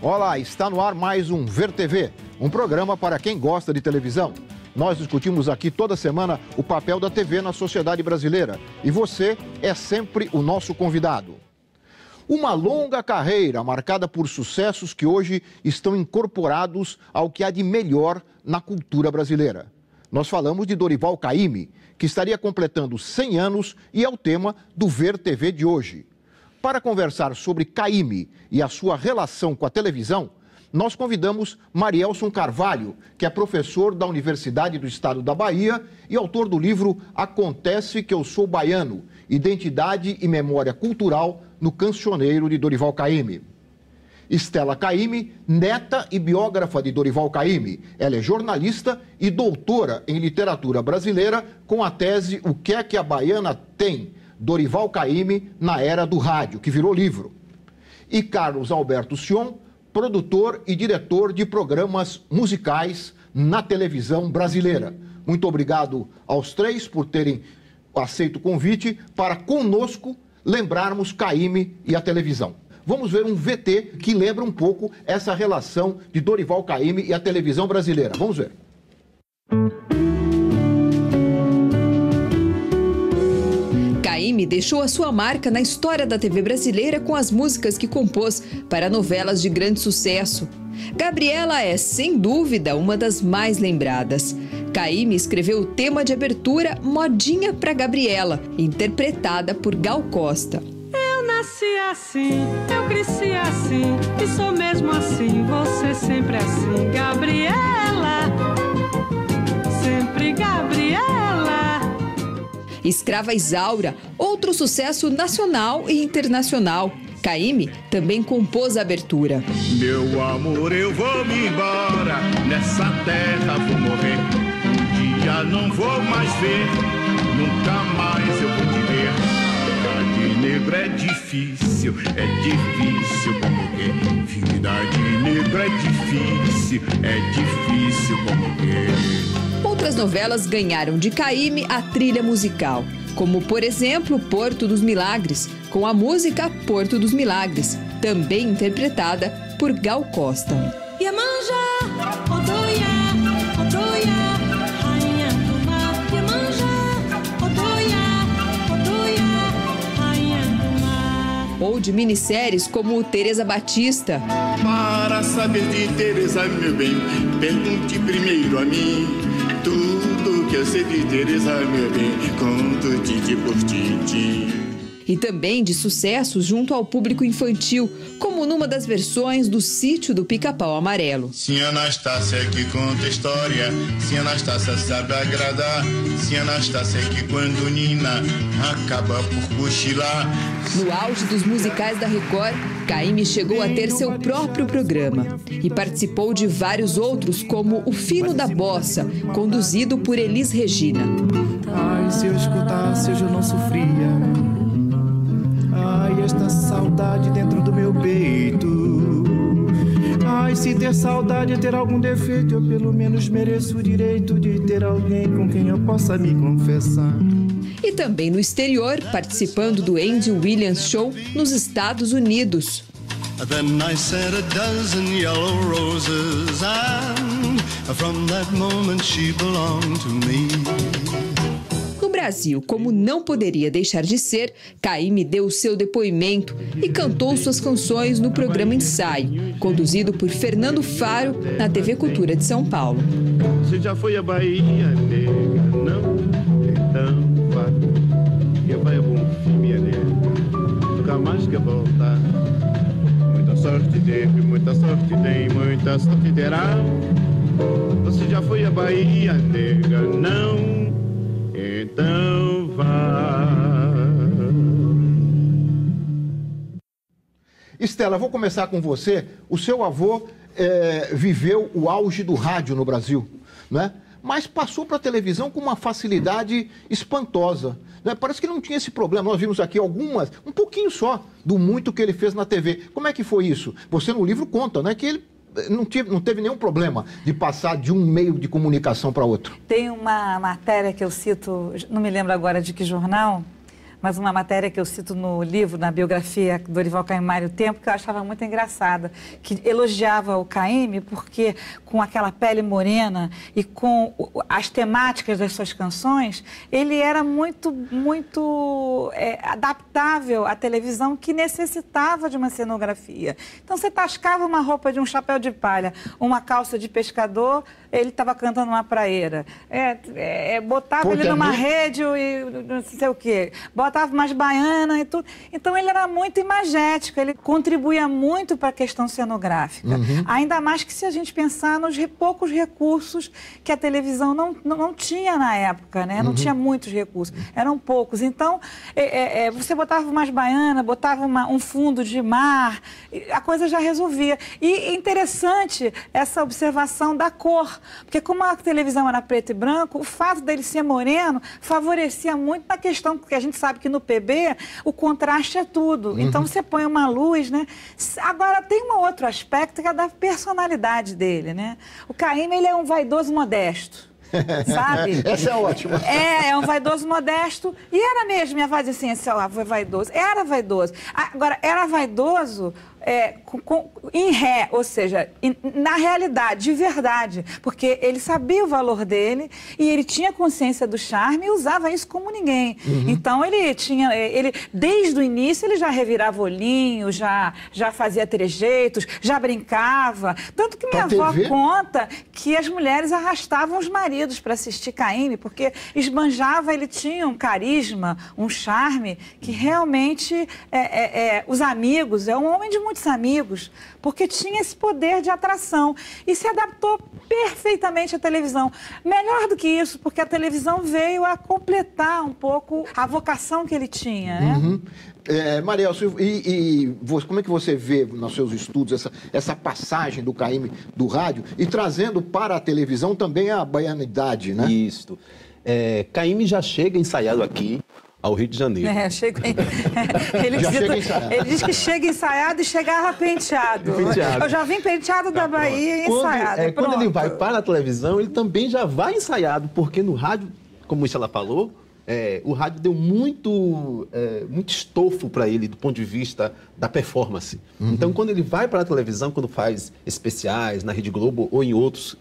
Olá, está no ar mais um Ver TV, um programa para quem gosta de televisão. Nós discutimos aqui toda semana o papel da TV na sociedade brasileira e você é sempre o nosso convidado. Uma longa carreira marcada por sucessos que hoje estão incorporados ao que há de melhor na cultura brasileira. Nós falamos de Dorival Caymmi, que estaria completando 100 anos e é o tema do Ver TV de hoje. Para conversar sobre Caymmi e a sua relação com a televisão, nós convidamos Marielson Carvalho, que é professor da Universidade do Estado da Bahia e autor do livro Acontece que eu sou baiano, Identidade e Memória Cultural no Cancioneiro de Dorival Caymmi. Estela Caymmi, neta e biógrafa de Dorival Caymmi. Ela é jornalista e doutora em literatura brasileira com a tese O que é que a baiana tem? Dorival Caymmi na era do rádio, que virou livro. E Carlos Alberto Sion, produtor e diretor de programas musicais na televisão brasileira. Muito obrigado aos três por terem aceito o convite para conosco lembrarmos Caymmi e a televisão. Vamos ver um VT que lembra um pouco essa relação de Dorival Caymmi e a televisão brasileira. Vamos ver. Caymmi deixou a sua marca na história da TV brasileira com as músicas que compôs para novelas de grande sucesso. Gabriela é, sem dúvida, uma das mais lembradas. Caymmi escreveu o tema de abertura Modinha pra Gabriela, interpretada por Gal Costa. Eu nasci assim, eu cresci assim, e sou mesmo assim, você sempre assim, Gabriela, sempre Gabriela. Escrava Isaura, outro sucesso nacional e internacional. Caymmi também compôs a abertura. Meu amor, eu vou me embora, nessa terra vou morrer. Um dia não vou mais ver, nunca mais eu vou te ver. Vida de negro é difícil como que. Vida de negro é difícil como que. Outras novelas ganharam de Caymmi a trilha musical, como, por exemplo, Porto dos Milagres, com a música Porto dos Milagres, também interpretada por Gal Costa. Iemanjá, Odoiá, Odoiá, rainha do mar. Iemanjá, Odoiá, rainha do mar. Ou de minisséries como Teresa Batista. Para saber de Teresa, meu bem, pergunte primeiro a mim. Tudo que eu sei de Teresa, meu bem, conto tinte por tinte. E também de sucessos junto ao público infantil, como numa das versões do Sítio do Pica-Pau Amarelo. Sim, Anastácia que conta história, sim, Anastácia sabe agradar, sim, Anastácia que quando Nina acaba por cochilar. No auge dos musicais da Record, Caymmi chegou a ter seu próprio programa e participou de vários outros, como O Fino da Bossa, conduzido por Elis Regina. Ai, se eu escutasse, hoje eu não sofria. Ai, esta saudade dentro do meu peito. Ai, se ter saudade é ter algum defeito, eu pelo menos mereço o direito de ter alguém com quem eu possa me confessar. E também no exterior, participando do Andy Williams Show nos Estados Unidos. Then I said a dozen yellow roses, and from that moment she belonged to me. No Brasil, como não poderia deixar de ser, Caymmi deu o seu depoimento e cantou suas canções no programa Ensaio, conduzido por Fernando Faro, na TV Cultura de São Paulo. Você já foi à Bahia, nega? Não? Então vá, que vai a bom fim, minha nega. Nunca mais quer voltar. Muita sorte teve, muita sorte tem, muita sorte terá. Você já foi à Bahia, nega? Não? Então vá. Estela, vou começar com você. O seu avô viveu o auge do rádio no Brasil, né? Mas passou para a televisão com uma facilidade espantosa, né? Parece que não tinha esse problema. Nós vimos aqui um pouquinho só, do muito que ele fez na TV. Como é que foi isso? Você no livro conta, né, que ele não teve nenhum problema de passar de um meio de comunicação para outro. Tem uma matéria que eu cito, não me lembro agora de que jornal, mas uma matéria que eu cito no livro, na biografia do Dorival Caymmi, O Tempo, que eu achava muito engraçada, que elogiava o Caymmi porque com aquela pele morena e com as temáticas das suas canções, ele era muito adaptável à televisão, que necessitava de uma cenografia. Então você tascava uma roupa de um chapéu de palha, uma calça de pescador, ele estava cantando uma praeira. Botava ele numa rede e não sei o quê. Botava umas baianas e tudo. Então ele era muito imagético, ele contribuía muito para a questão cenográfica. Ainda mais que se a gente pensar nos poucos recursos que a televisão não tinha na época, né? Não tinha muitos recursos, eram poucos. Então, você botava umas baianas, botava um fundo de mar, a coisa já resolvia. E interessante essa observação da cor, porque como a televisão era preto e branco, o fato dele ser moreno favorecia muito na questão, porque a gente sabe que no PB o contraste é tudo. Então você põe uma luz, né? Agora tem um outro aspecto que é da personalidade dele, né? O Caymmi, ele é um vaidoso modesto. Sabe? Essa é ótima. É um vaidoso modesto. E era mesmo, minha avó dizia assim, foi vaidoso. Era vaidoso. Agora, era vaidoso em ré, ou seja, na realidade, de verdade, porque ele sabia o valor dele e ele tinha consciência do charme e usava isso como ninguém. Então, desde o início, ele já revirava olhinho, já fazia trejeitos, já brincava. Tanto que minha avó conta que as mulheres arrastavam os maridos para assistir Caymmi, porque esbanjava, ele tinha um carisma, um charme, que realmente os amigos, é um homem de muitos amigos, porque tinha esse poder de atração e se adaptou perfeitamente à televisão. Melhor do que isso, porque a televisão veio a completar um pouco a vocação que ele tinha, né? Marielson, como é que você vê nos seus estudos essa passagem do Caymmi do rádio e trazendo para a televisão também a baianidade, né? Isso. Caymmi já chega ensaiado aqui ao Rio de Janeiro. Ele diz que chega ensaiado e chegava penteado. Eu já vim penteado da Bahia e ensaiado. Quando ele vai para a televisão, ele também já vai ensaiado, porque no rádio, como ela falou, o rádio deu muito estofo para ele do ponto de vista da performance. Então, quando ele vai para a televisão, quando faz especiais na Rede Globo ou em outros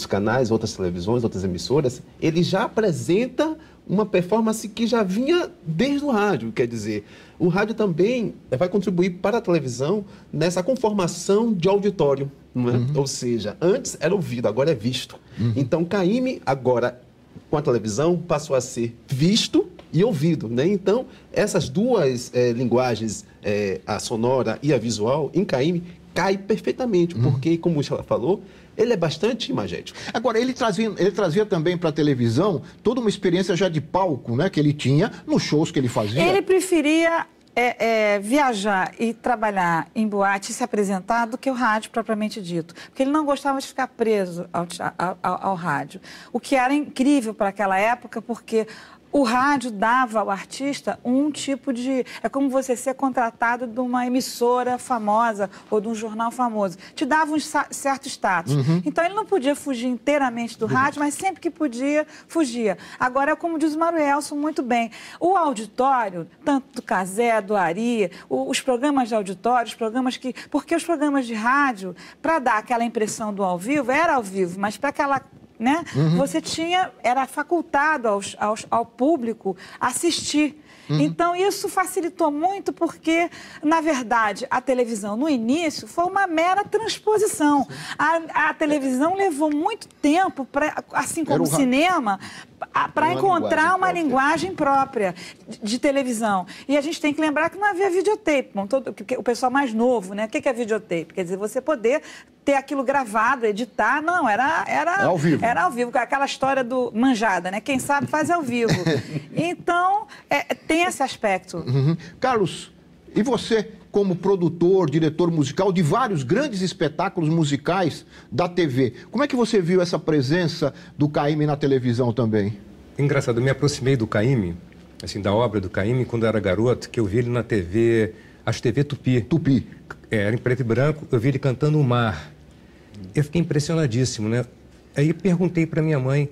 canais, outras televisões, outras emissoras, ele já apresenta uma performance que já vinha desde o rádio. Quer dizer, o rádio também vai contribuir para a televisão nessa conformação de auditório, não é? Ou seja, antes era ouvido, agora é visto. Então, Caymmi, agora, com a televisão, passou a ser visto e ouvido, né? Então, essas duas linguagens, a sonora e a visual, em Caymmi, cai perfeitamente, porque, como ela falou, ele é bastante imagético. Agora, ele trazia também para a televisão toda uma experiência já de palco, né? Que ele tinha nos shows que ele fazia. Ele preferia viajar e trabalhar em boate e se apresentar do que o rádio propriamente dito. Porque ele não gostava de ficar preso ao rádio. O que era incrível para aquela época, porque o rádio dava ao artista um tipo de... É como você ser contratado de uma emissora famosa ou de um jornal famoso. Te dava um certo status. Então, ele não podia fugir inteiramente do rádio, mas sempre que podia, fugia. Agora, como diz o Marielson muito bem, o auditório, tanto do Cazé, do Ari, os programas de auditório, porque os programas de rádio, para dar aquela impressão do ao vivo, era ao vivo, mas para aquela... né? Você era facultado ao público assistir. Então, isso facilitou muito porque, na verdade, a televisão, no início, foi uma mera transposição. A televisão levou muito tempo, assim como o cinema, para encontrar uma linguagem própria de televisão. E a gente tem que lembrar que não havia videotape. O pessoal mais novo, né? O que é videotape? Quer dizer, você poder ter aquilo gravado, editar. Não, era ao vivo. Era ao vivo, aquela história do manjada, né? Quem sabe faz ao vivo. Então, tem esse aspecto. Carlos, e você, como produtor, diretor musical de vários grandes espetáculos musicais da TV, como é que você viu essa presença do Caymmi na televisão também? Engraçado, eu me aproximei do Caymmi, assim, da obra do Caymmi, quando eu era garoto, que eu vi ele na TV, acho TV Tupi. Tupi. Era em preto e branco, eu vi ele cantando O Mar. Eu fiquei impressionadíssimo, né? Aí perguntei para minha mãe,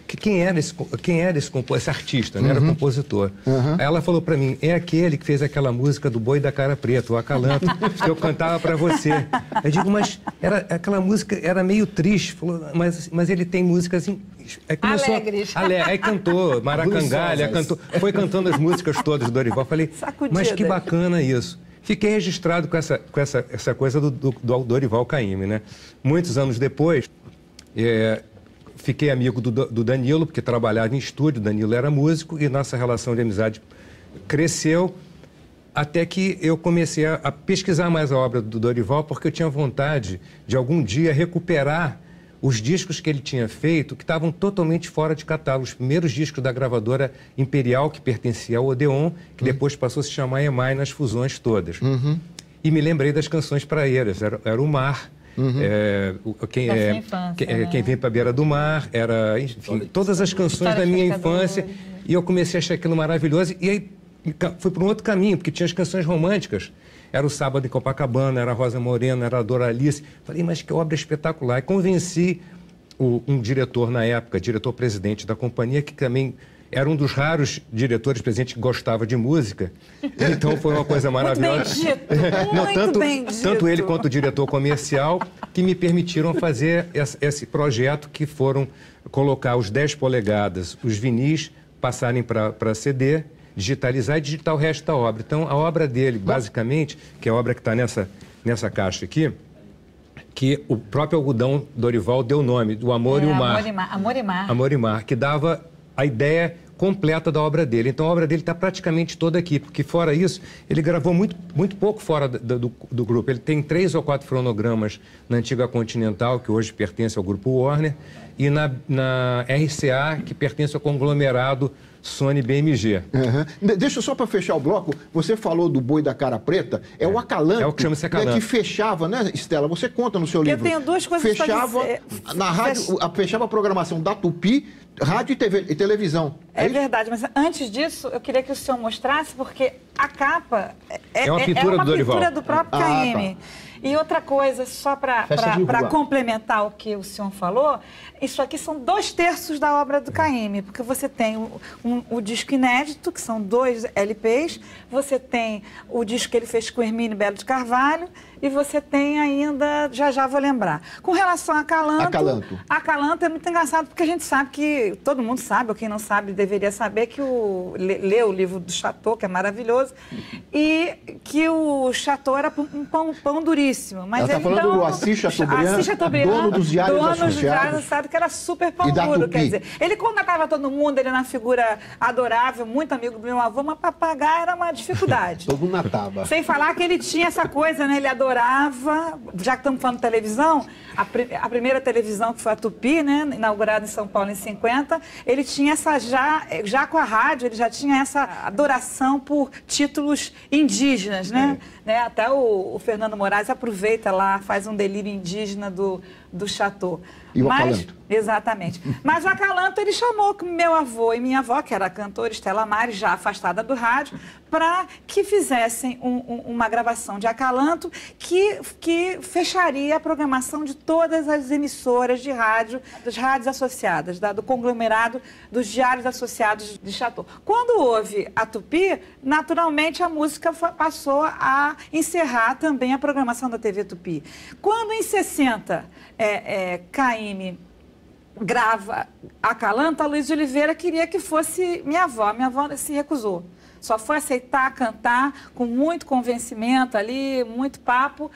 quem era esse artista, né? Era compositor. Aí ela falou para mim, é aquele que fez aquela música do Boi da Cara Preta, o Acalanto, que eu cantava para você. Eu digo, mas aquela música era meio triste. Falou, mas ele tem músicas... Alegres. Aí cantou Maracangalha, foi cantando as músicas todas do Dorival. Falei, mas que bacana isso. Fiquei registrado com essa coisa do Dorival Caymmi, né? Muitos anos depois, fiquei amigo do Danilo, porque trabalhava em estúdio, o Danilo era músico, e nossa relação de amizade cresceu, até que eu comecei a pesquisar mais a obra do Dorival, porque eu tinha vontade de algum dia recuperar os discos que ele tinha feito, que estavam totalmente fora de catálogo. Os primeiros discos da gravadora Imperial, que pertencia ao Odeon, que depois passou a se chamar EMI nas fusões todas. E me lembrei das canções praeiras, era o Mar. Quem vem para a beira do mar, enfim, todas as canções da minha infância. E eu comecei a achar aquilo maravilhoso. E aí fui para um outro caminho, porque tinha as canções românticas. Era o Sábado em Copacabana, era a Rosa Morena, era a Doralice. Falei, mas que obra espetacular. E convenci um diretor na época, diretor-presidente da companhia, que também era um dos raros diretores-presidentes que gostava de música. Então foi uma coisa maravilhosa. Muito bem dito. Tanto ele quanto o diretor comercial, que me permitiram fazer esse projeto, que foram colocar os 10 polegadas, os vinis, passarem para CD, digitalizar e digitar o resto da obra. Então, a obra dele, basicamente, que é a obra que está nessa caixa aqui, que o próprio algodão Dorival deu o nome, do Amor e o Mar. Amor e Mar, que dava a ideia completa da obra dele. Então, a obra dele está praticamente toda aqui, porque, fora isso, ele gravou muito pouco fora do grupo. Ele tem 3 ou 4 fonogramas na antiga Continental, que hoje pertence ao grupo Warner, e na RCA, que pertence ao conglomerado Sony BMG. Deixa só para fechar o bloco, você falou do Boi da Cara Preta, o Acalanto. É o que chama-se Acalanto. Que fechava, né, Estela? Você conta no seu livro. Eu tenho duas coisas fechava para dizer. Na rádio, fechava a programação da Tupi, rádio e televisão. É verdade, mas antes disso, eu queria que o senhor mostrasse, porque a capa é uma pintura do próprio Caymmi. E outra coisa, só para complementar o que o senhor falou, isso aqui são 2/3 da obra do Caymmi, porque você tem o disco inédito, que são 2 LPs, você tem o disco que ele fez com Hermínio Belo de Carvalho, e você tem ainda, já vou lembrar. Com relação a Acalanto é muito engraçado, porque a gente sabe que, todo mundo sabe, ou quem não sabe deveria saber, que leu o livro do Chateau, que é maravilhoso, e que o Chateau era um pão duríssimo. Mas ela está falando do Assis Chateaubriand, dono dos Diários Associados, sabe que era super pão duro, quer dizer. Ele contratava todo mundo, ele era uma figura adorável, muito amigo do meu avô, mas para pagar era uma dificuldade. Todo mundo na taba. Sem falar que ele tinha essa coisa, né? Ele adorava, já que estamos falando de televisão, a primeira televisão, que foi a Tupi, né? Inaugurada em São Paulo em 50, ele tinha essa, já com a rádio, ele já tinha essa adoração por títulos indígenas, né? Até o Fernando Moraes aproveita lá, faz um delírio indígena do Chateau. E o Acalanto. Exatamente. Mas o Acalanto ele chamou meu avô e minha avó, que era a cantora Estela Maris, já afastada do rádio, para que fizessem uma gravação de Acalanto que fecharia a programação de todas as emissoras de rádio, das rádios associadas, do conglomerado dos Diários Associados de Chateau. Quando houve a Tupi, naturalmente a música passou a encerrar também a programação da TV Tupi. Quando em 60 Caymmi grava Acalanto, a Luiz de Oliveira queria que fosse minha avó se recusou. Só foi aceitar cantar com muito convencimento ali, muito papo.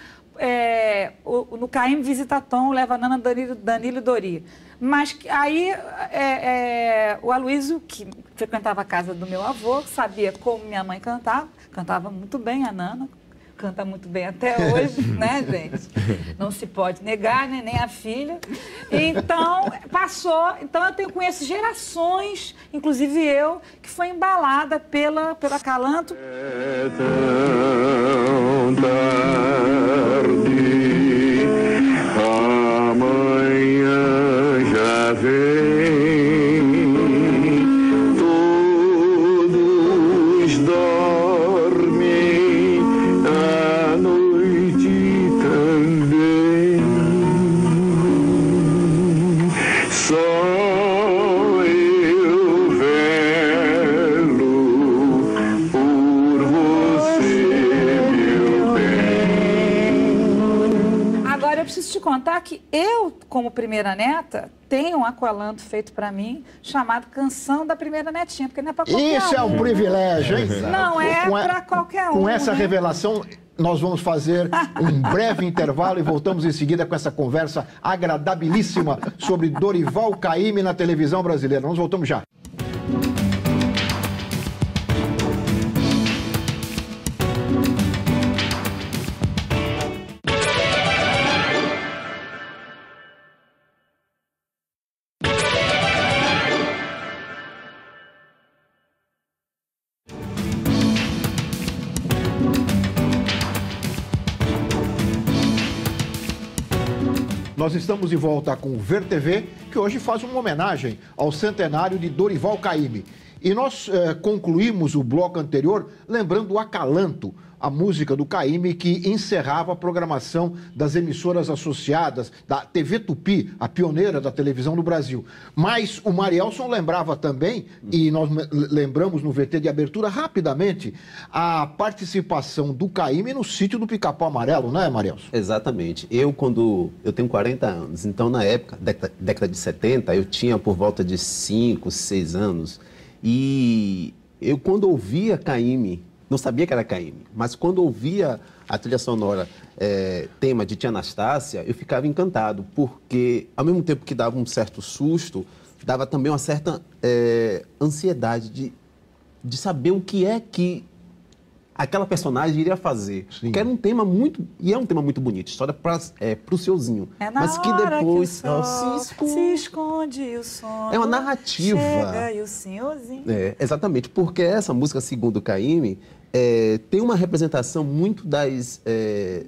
No Caymmi Visita Tom, leva Nana, Danilo e Dori. Mas aí o Aloysio, que frequentava a casa do meu avô, sabia como minha mãe cantava muito bem a Nana, canta muito bem até hoje, né, gente? Não se pode negar, né? Nem a filha. Então, eu conheço gerações, inclusive eu, que foi embalada pelo Acalanto. É tão tarde, amanhã já vem. Só contar que eu, como primeira neta, tenho um aqualanto feito para mim, chamado Canção da Primeira Netinha, porque não é para qualquer Isso é um privilégio, hein? Não é para qualquer um. Com essa né? revelação, nós vamos fazer um breve intervalo e voltamos em seguida com essa conversa agradabilíssima sobre Dorival Caymmi na televisão brasileira. Nós voltamos já. Nós estamos de volta com o Ver TV, que hoje faz uma homenagem ao centenário de Dorival Caymmi. E nós concluímos o bloco anterior lembrando o Acalanto, a música do Caymmi que encerrava a programação das emissoras associadas da TV Tupi, a pioneira da televisão no Brasil. Mas o Marielson lembrava também, e nós lembramos no VT de abertura rapidamente, a participação do Caymmi no Sítio do Pica-Pau Amarelo, não é, Marielson? Exatamente. Eu tenho 40 anos, então na época, década de 70, eu tinha por volta de 5, 6 anos, e eu quando ouvia Caymmi, não sabia que era Caymmi, mas quando ouvia a trilha sonora, tema de Tia Anastácia, eu ficava encantado, porque ao mesmo tempo que dava um certo susto, dava também uma certa ansiedade de saber o que é que aquela personagem iria fazer. Sim. Que era um tema muito, e é um tema muito bonito, história pro Seuzinho. É na mas que hora depois que o sol se esconde o sono. É uma narrativa. Chega e o senhorzinho. Exatamente, porque essa música, segundo o Caymmi, tem uma representação muito das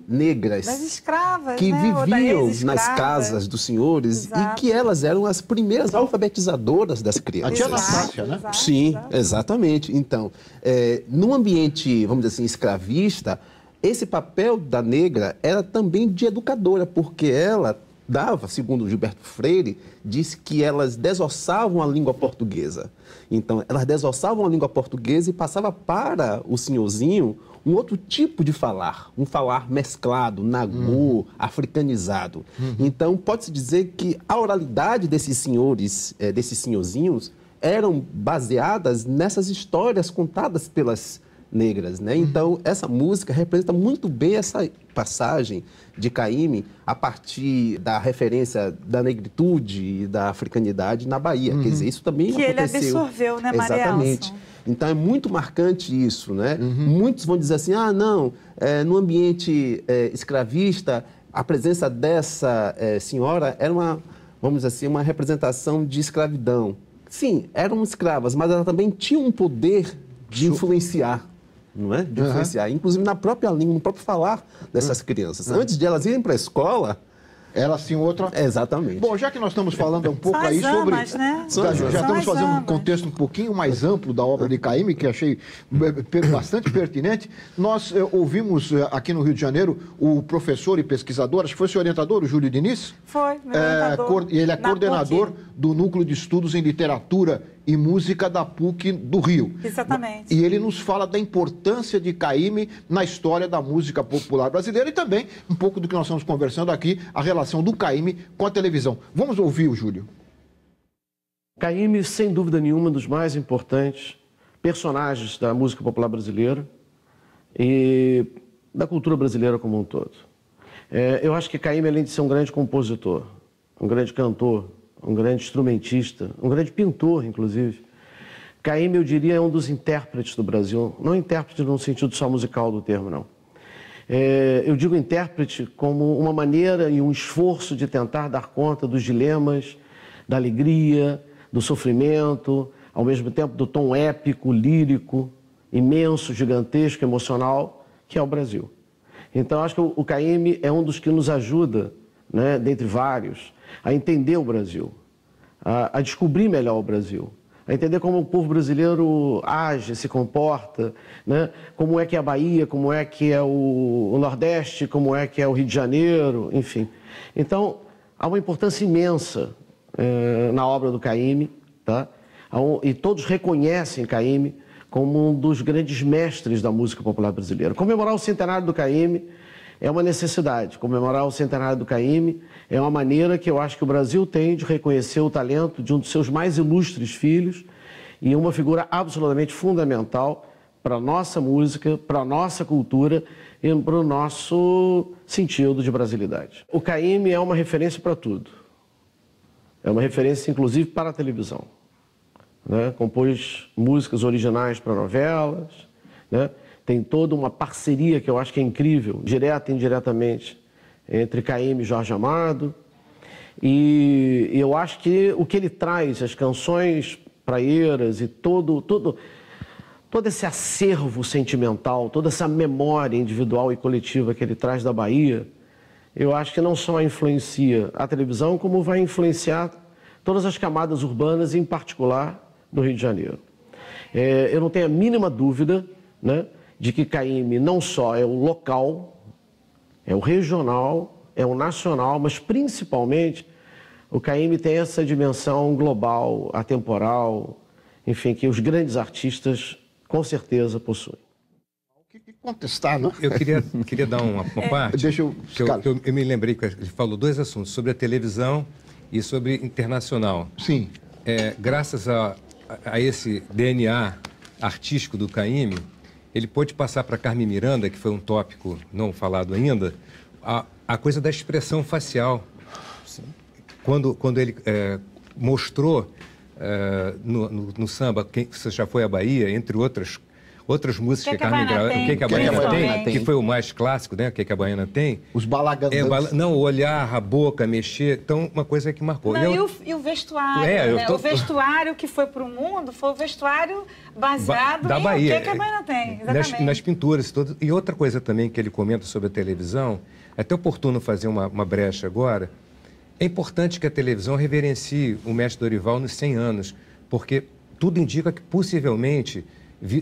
negras. Das escravas, que né? viviam nas casas dos senhores. Exato. E que elas eram as primeiras alfabetizadoras das crianças. A Tia Anastácia, né? Exato, Sim, exato. Exatamente. Então, num ambiente, vamos dizer assim, escravista, esse papel da negra era também de educadora, porque ela dava, segundo Gilberto Freire, disse que elas desossavam a língua portuguesa. Então, elas desossavam a língua portuguesa e passava para o senhorzinho um outro tipo de falar, um falar mesclado, nagô, africanizado. Então, pode-se dizer que a oralidade desses senhores, desses senhorzinhos, eram baseadas nessas histórias contadas pelas negras, né? Então, essa música representa muito bem essa passagem de Caymmi a partir da referência da negritude e da africanidade na Bahia. Quer dizer, isso também que aconteceu. Ele absorveu, né, Marielson? Exatamente. Então, é muito marcante isso, né? Muitos vão dizer assim, não, no ambiente escravista, a presença dessa senhora era uma, vamos dizer assim, uma representação de escravidão. Sim, eram escravas, mas ela também tinha um poder de influenciar. Não é? De influenciar, inclusive na própria língua, no próprio falar dessas crianças. Antes de elas irem para a escola, Elas tinham outra... Exatamente. Bom, já que nós estamos falando um pouco São aí as sobre... amas, né? Já estamos fazendo um amas. contexto um pouquinho mais amplo da obra de Caymmi, que achei bastante pertinente. Nós ouvimos aqui no Rio de Janeiro o professor e pesquisador, acho que foi seu orientador, o Júlio Diniz? Foi, meu orientador. Ele é Na coordenador PUC. do Núcleo de Estudos em Literatura e Música da PUC do Rio. Exatamente. E ele nos fala da importância de Caymmi na história da música popular brasileira e também um pouco do que nós estamos conversando aqui, a relação do Caymmi com a televisão. Vamos ouvir o Júlio. Caymmi, sem dúvida nenhuma, um dos mais importantes personagens da música popular brasileira e da cultura brasileira como um todo. Eu acho que Caymmi, além de ser um grande compositor, um grande cantor, um grande instrumentista, um grande pintor, inclusive, Caymmi, eu diria, é um dos intérpretes do Brasil. Não intérprete no sentido só musical do termo, não. Eu digo intérprete como uma maneira e um esforço de tentar dar conta dos dilemas, da alegria, do sofrimento, ao mesmo tempo do tom épico, lírico, imenso, gigantesco, emocional, que é o Brasil. Então, acho que o Caymmi é um dos que nos ajuda, né, dentre vários, a entender o Brasil, a descobrir melhor o Brasil, a entender como o povo brasileiro age, se comporta, né? Como é que é a Bahia, como é que é o Nordeste, como é que é o Rio de Janeiro, enfim. Então, há uma importância imensa na obra do Caymmi, tá? E todos reconhecem Caymmi como um dos grandes mestres da música popular brasileira. Comemorar o centenário do Caymmi é uma necessidade. Comemorar o centenário do CAIMI é uma maneira que eu acho que o Brasil tem de reconhecer o talento de um dos seus mais ilustres filhos e uma figura absolutamente fundamental para a nossa música, para a nossa cultura e para o nosso sentido de brasilidade. O CAIMI é uma referência para tudo. É uma referência, inclusive, para a televisão. Né? Compôs músicas originais para novelas, né? Tem toda uma parceria que eu acho que é incrível, direta e indiretamente, entre CAIMI e Jorge Amado. E eu acho que o que ele traz, as canções praieiras e todo esse acervo sentimental, toda essa memória individual e coletiva que ele traz da Bahia, eu acho que não só influencia a televisão, como vai influenciar todas as camadas urbanas, em particular do Rio de Janeiro. Eu não tenho a mínima dúvida, né, de que CAIMI não só é o local, é o regional, é o nacional, mas principalmente o CAIMI tem essa dimensão global, atemporal, enfim, que os grandes artistas com certeza possuem. O que contestar, não? Eu queria dar uma parte. Deixa eu... Eu me lembrei que ele falou dois assuntos, sobre a televisão e sobre internacional. Sim. Graças a esse DNA artístico do CAIMI, ele pôde passar para Carmen Miranda, que foi um tópico não falado ainda, a coisa da expressão facial. Quando ele mostrou no samba, Você Já Foi à Bahia, entre outras músicas que a Carmen gravou, O Que a Baiana Tem, que foi o mais clássico, né? O Que a Baiana Tem. Os balagandãs. Não, o olhar, a boca, mexer, então uma coisa que marcou. Não, e o vestuário, né? O vestuário que foi para o mundo foi o vestuário baseado da em Bahia. O Que a Baiana Tem, exatamente. Nas pinturas todas. E outra coisa também que ele comenta sobre a televisão, é até oportuno fazer uma brecha agora, é importante que a televisão reverencie o mestre Dorival nos 100 anos, porque tudo indica que possivelmente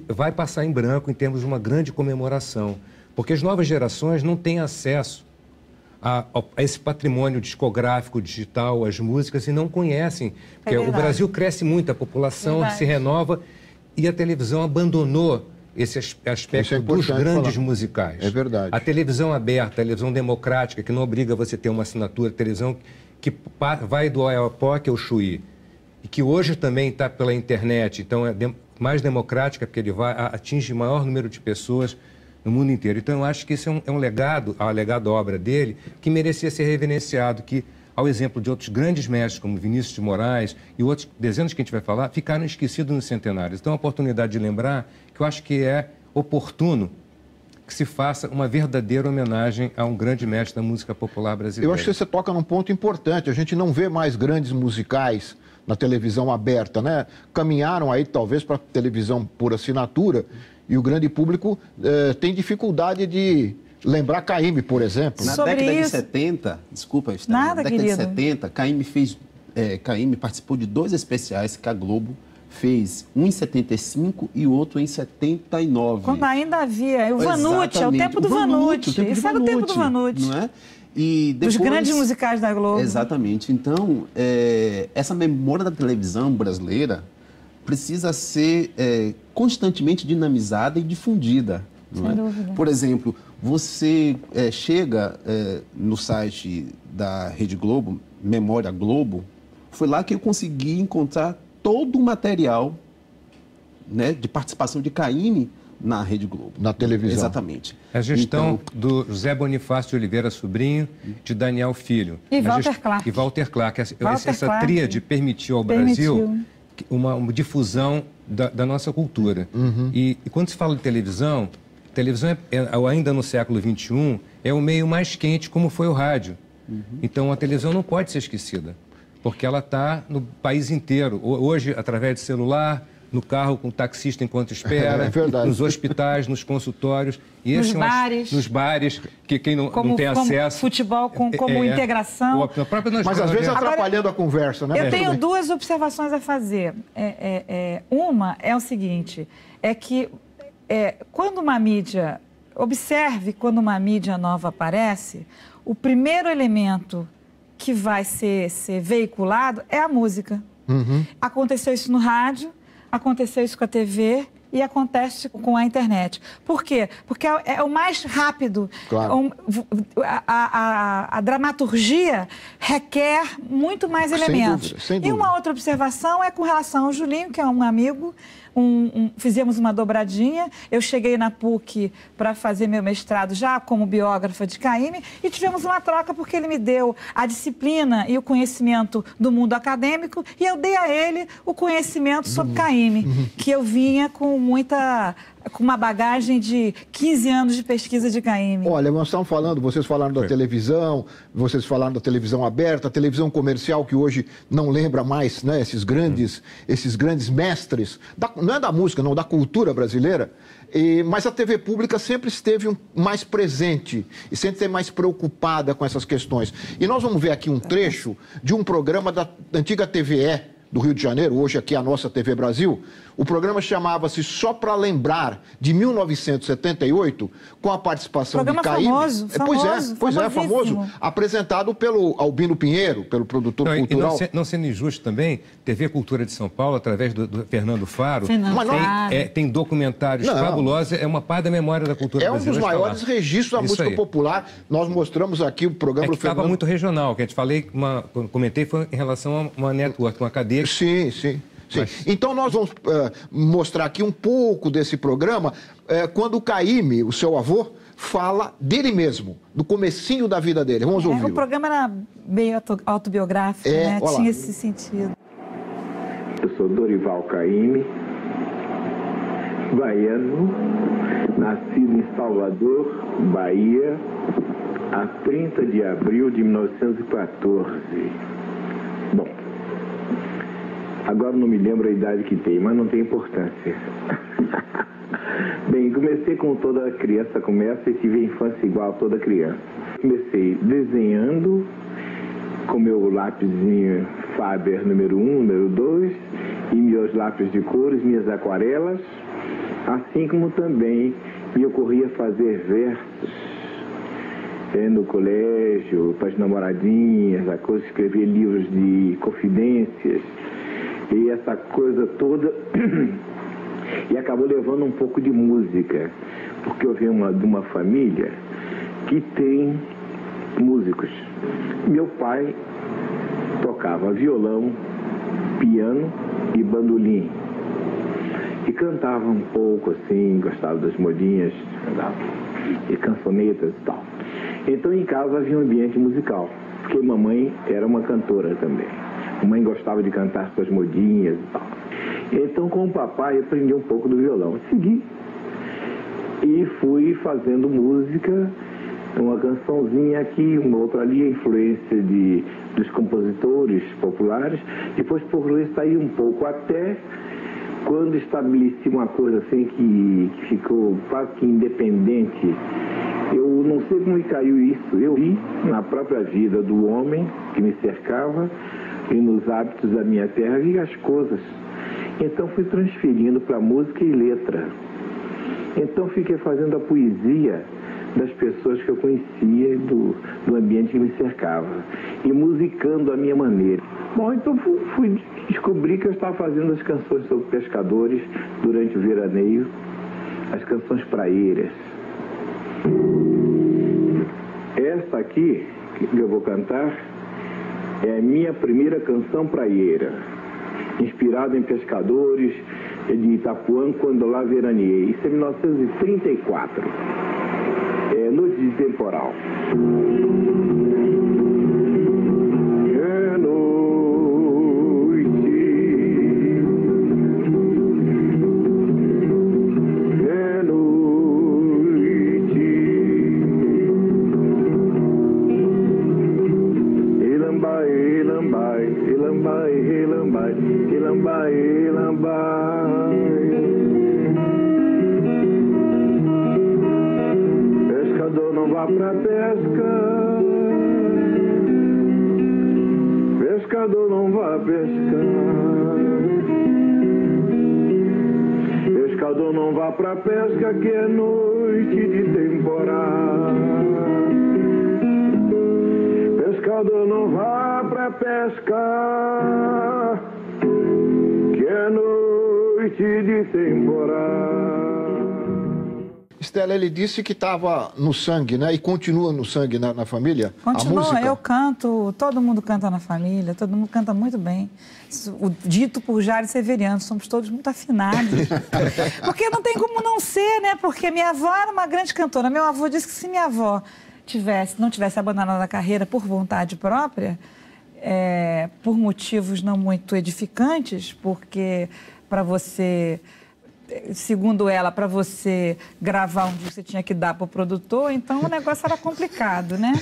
vai passar em branco em termos de uma grande comemoração, porque as novas gerações não têm acesso a esse patrimônio discográfico, digital, as músicas, e não conhecem. Porque o Brasil cresce muito, a população se renova, e a televisão abandonou esse aspecto dos grandes musicais. É verdade. A televisão aberta, a televisão democrática, que não obriga você a ter uma assinatura, a televisão que vai do Oiapoque ao Chuí, e que hoje também está pela internet, então é mais democrática, porque ele atinge o maior número de pessoas no mundo inteiro. Então, eu acho que isso é um legado, a legado da obra dele, que merecia ser reverenciado, que, ao exemplo de outros grandes mestres, como Vinícius de Moraes e outros dezenas que a gente vai falar, ficaram esquecidos nos centenários. Então, é uma oportunidade de lembrar que eu acho que é oportuno que se faça uma verdadeira homenagem a um grande mestre da música popular brasileira. Eu acho que você toca num ponto importante. A gente não vê mais grandes musicais na televisão aberta, né? Caminharam aí talvez para a televisão por assinatura e o grande público tem dificuldade de lembrar CAIMI, por exemplo. Na década de 70, desculpa, na década de 70, CAIMI participou de 2 especiais que a Globo fez, um em 75 e o outro em 79. Quando ainda havia o Vanucci, é o tempo do Vanucci. Isso era o tempo do Vanucci. Não é? E depois, os grandes musicais da Globo. Exatamente. Então, essa memória da televisão brasileira precisa ser constantemente dinamizada e difundida. Não é? Dúvida. Por exemplo, você chega no site da Rede Globo, Memória Globo, foi lá que eu consegui encontrar todo o material, né, de participação de CAIMI na Rede Globo. Na televisão. Exatamente. A gestão do José Bonifácio de Oliveira Sobrinho, de Daniel Filho. E Walter Clark. E Walter Clark. Essa tríade permitiu ao Brasil uma difusão da nossa cultura. Uhum. E quando se fala de televisão, ainda no século XXI, é o meio mais quente, como foi o rádio. Uhum. Então, a televisão não pode ser esquecida, porque ela está no país inteiro. Hoje, através de celular, no carro com o taxista enquanto espera, nos hospitais, nos consultórios. E nos bares, que quem não tem acesso... Futebol como integração. Mas às vezes atrapalhando a conversa, né? Eu tenho 2 observações a fazer. Uma é o seguinte, é que quando uma mídia... Observe quando uma mídia nova aparece, o primeiro elemento que vai ser veiculado é a música. Uhum. Aconteceu isso no rádio, aconteceu isso com a TV e acontece com a internet. Por quê? Porque é o mais rápido. Claro. A dramaturgia requer muito mais elementos. Sem dúvida. E uma outra observação é com relação ao Julinho, que é um amigo. Fizemos uma dobradinha. Eu cheguei na PUC para fazer meu mestrado já como biógrafa de Caymmi e tivemos uma troca porque ele me deu a disciplina e o conhecimento do mundo acadêmico e eu dei a ele o conhecimento sobre Caymmi, que eu vinha com uma bagagem de 15 anos de pesquisa de Caymmi. Olha, nós estamos falando, vocês falaram da televisão, vocês falaram da televisão aberta, a televisão comercial que hoje não lembra mais, né, esses grandes mestres, não é da música, não, da cultura brasileira, mas a TV pública sempre esteve mais presente e sempre esteve mais preocupada com essas questões. E nós vamos ver aqui um trecho de um programa da antiga TVE, do Rio de Janeiro, hoje aqui a nossa TV Brasil. O programa chamava-se Só Pra Lembrar, de 1978, com a participação de Caymmi. Pois é, famoso. Apresentado pelo Albino Pinheiro, pelo produtor cultural. Não sendo injusto também, TV Cultura de São Paulo, através do Fernando Faro, tem documentários fabulosos, é uma parte da memória da cultura brasileira. É um dos maiores registros da música popular. Nós mostramos aqui o programa do Fernando. Estava muito regional, que a gente comentei foi em relação a uma network, uma cadeia. Sim. Então nós vamos mostrar aqui um pouco desse programa, quando o Caymmi, o seu avô, fala dele mesmo, do comecinho da vida dele. Vamos ouvir. O programa era meio autobiográfico, né? Tinha esse sentido. Eu sou Dorival Caymmi, baiano, nascido em Salvador, Bahia, a 30 de abril de 1914. Bom, agora não me lembro a idade que tem, mas não tem importância. Bem, comecei como toda criança começa e tive a infância igual a toda criança. Comecei desenhando com meu lápisinho Faber número 1, número 2 e meus lápis de cores, minhas aquarelas, assim como também me ocorria fazer versos no colégio, para as namoradinhas, a coisa, escrever livros de confidências e essa coisa toda. E acabou levando um pouco de música, porque eu venho de uma família que tem músicos. Meu pai tocava violão, piano e bandolim. E cantava um pouco assim, gostava das modinhas e cançonetas e tal. Então em casa havia um ambiente musical, porque mamãe era uma cantora também. Mamãe gostava de cantar suas modinhas e tal. Então com o papai eu aprendi um pouco do violão. Segui e fui fazendo música, uma cançãozinha aqui, uma outra ali, a influência dos compositores populares. Depois por ler saí um pouco até quando estabeleci uma coisa assim que ficou quase que independente. Eu não sei como me caiu isso. Eu vi na própria vida do homem que me cercava e nos hábitos da minha terra, vi as coisas. Então fui transferindo para música e letra. Então fiquei fazendo a poesia das pessoas que eu conhecia, do ambiente que me cercava, e musicando a minha maneira. Bom, então fui descobrir que eu estava fazendo as canções sobre pescadores durante o veraneio, as canções praeiras. Essa aqui, que eu vou cantar, é a minha primeira canção praieira, inspirada em pescadores de Itapuã, quando lá veraneei. Isso é 1934. É Noite de Temporal. É noite, é noite, elambai, elambai, elambai, elambai, elambai, elambai. Pescador não vá pra pesca, pescador não vá pescar, pescador não vá pra pesca, que é noite de temporada. Pescador não vá pra pesca, que é noite noite de se embora. Estela, ele disse que estava no sangue, né? E continua no sangue na família? Continua, a música. Eu canto, todo mundo canta na família, todo mundo canta muito bem. O dito por Jário Severiano, somos todos muito afinados. Porque não tem como não ser, né? Porque minha avó era uma grande cantora. Meu avô disse que se minha avó não tivesse abandonado a carreira por vontade própria, por motivos não muito edificantes, porque para você... Segundo ela, para você gravar um disco, você tinha que dar para o produtor, então o negócio era complicado, né?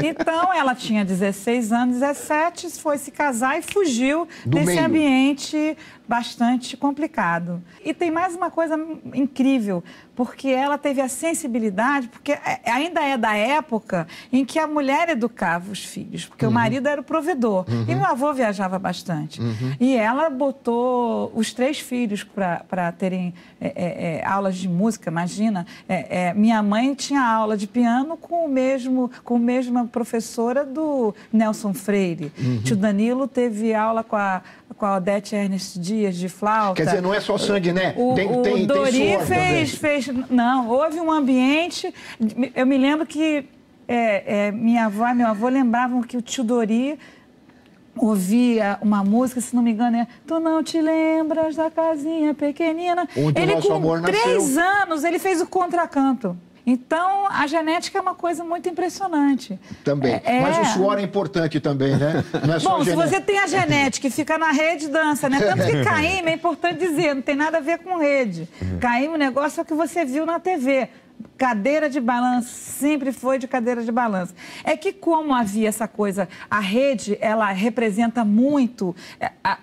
Então, ela tinha 16 anos, 17, foi se casar e fugiu desse ambiente bastante complicado. E tem mais uma coisa incrível, porque ela teve a sensibilidade, porque ainda é da época em que a mulher educava os filhos, porque o marido era o provedor. E meu avô viajava bastante. E ela botou os 3 filhos para terem aulas de música, imagina. Minha mãe tinha aula de piano com a mesma professora do Nelson Freire. Tio Danilo teve aula com a Odete Ernest Dias de flauta. Quer dizer, não é só sangue, né? O Dori fez... Não, houve um ambiente... Eu me lembro que minha avó e meu avô lembravam que o tio Dori ouvia uma música, se não me engano, Tu não te lembras da casinha pequenina. Onde o nosso amor nasceu. Com 3 anos, ele fez o contracanto. Então, a genética é uma coisa muito impressionante. Também. Mas o suor é importante também, né? Não é só Bom, se você tem a genética e fica na rede, dança, né? Tanto que Caymmi, é importante dizer, não tem nada a ver com rede. Caymmi, o negócio é o que você viu na TV. Cadeira de balanço, sempre foi de cadeira de balanço. É que como havia essa coisa, a rede, ela representa muito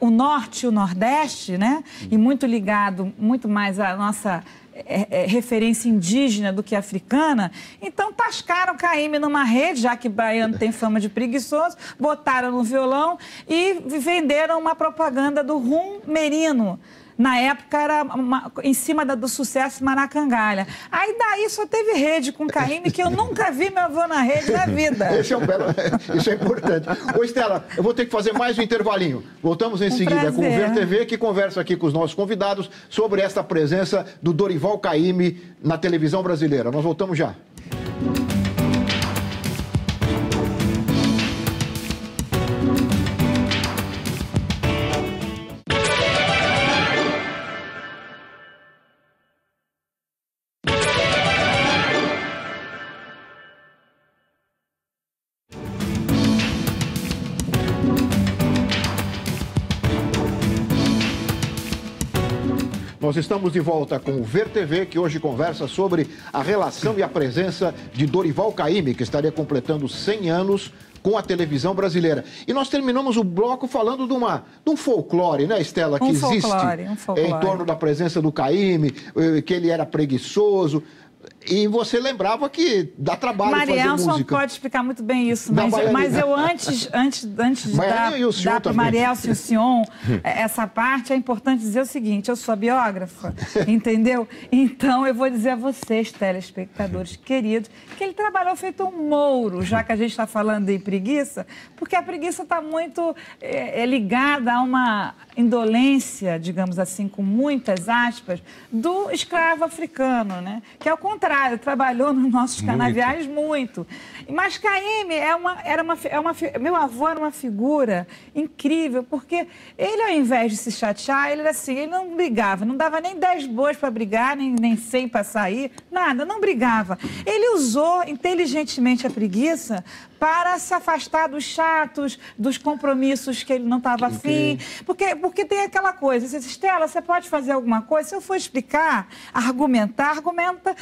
o norte e o nordeste, né? E muito ligado, muito mais à nossa... referência indígena do que africana, então tascaram Caymmi numa rede, já que baiano tem fama de preguiçoso, botaram no violão e venderam uma propaganda do rum merino. Na época era em cima do sucesso Maracangalha. Aí daí só teve rede com Caymmi, que eu nunca vi meu avô na rede na vida. Isso é importante. Ô, Estela, eu vou ter que fazer mais um intervalinho. Voltamos em seguida com o Ver TV, que conversa aqui com os nossos convidados sobre esta presença do Dorival Caymmi na televisão brasileira. Nós voltamos já. Nós estamos de volta com o Ver TV, que hoje conversa sobre a relação e a presença de Dorival Caymmi, que estaria completando 100 anos com a televisão brasileira. E nós terminamos o bloco falando de um folclore, né, Estela, que existe em torno da presença do Caymmi, que ele era preguiçoso. E você lembrava que dá trabalho fazer música. Marielson pode explicar muito bem isso, mas eu antes de dar para Marielson e o Sion essa parte, é importante dizer o seguinte, eu sou biógrafa, entendeu? Então eu vou dizer a vocês, telespectadores queridos, que ele trabalhou feito um mouro, já que a gente está falando em preguiça, porque a preguiça está muito ligada a uma indolência, digamos assim, com muitas aspas, do escravo africano, né? Que é o contrário, trabalhou nos nossos canaviais muito. Mas Caymmi meu avô era uma figura incrível, porque ele, ao invés de se chatear, ele era assim, ele não brigava, não dava nem 10 boas para brigar, nem 100 para sair, nada, não brigava. Ele usou inteligentemente a preguiça para se afastar dos chatos, dos compromissos que ele não estava afim, porque tem aquela coisa, você diz, Estela, você pode fazer alguma coisa? Se eu for explicar, argumenta,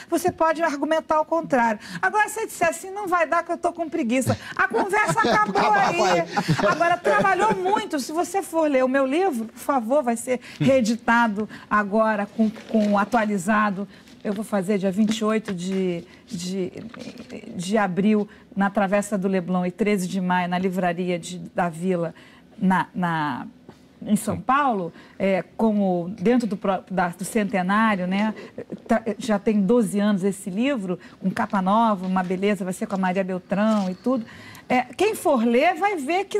você pode argumentar ao contrário. Agora, se você disser assim, não vai dar que eu estou com preguiça, a conversa acabou aí. Agora, trabalhou muito, se você for ler o meu livro, por favor, vai ser reeditado agora, atualizado. Eu vou fazer dia 28 de abril, na Travessa do Leblon, e 13 de maio, na Livraria da Vila, em São Paulo, como dentro do centenário, né? Já tem 12 anos esse livro, com capa nova, uma beleza, vai ser com a Maria Beltrão e tudo. quem for ler vai ver que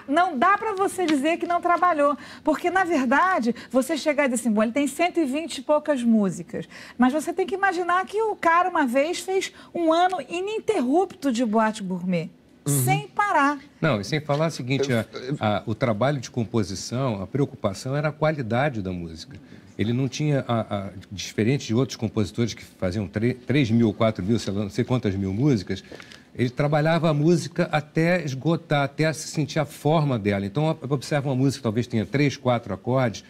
não dá para você dizer que não trabalhou. Porque, na verdade, você chegar e dizer assim, bom, ele tem 120 e poucas músicas. Mas você tem que imaginar que o cara, uma vez, fez um ano ininterrupto de Boate Gourmet. Sem parar. Não, e sem falar o seguinte, o trabalho de composição, a preocupação era a qualidade da música. Ele não tinha, diferente de outros compositores que faziam 3 mil, 4 mil, sei lá, não sei quantas mil músicas, ele trabalhava a música até esgotar, até se sentir a forma dela. Então, observa uma música que talvez tenha 3, 4 acordes,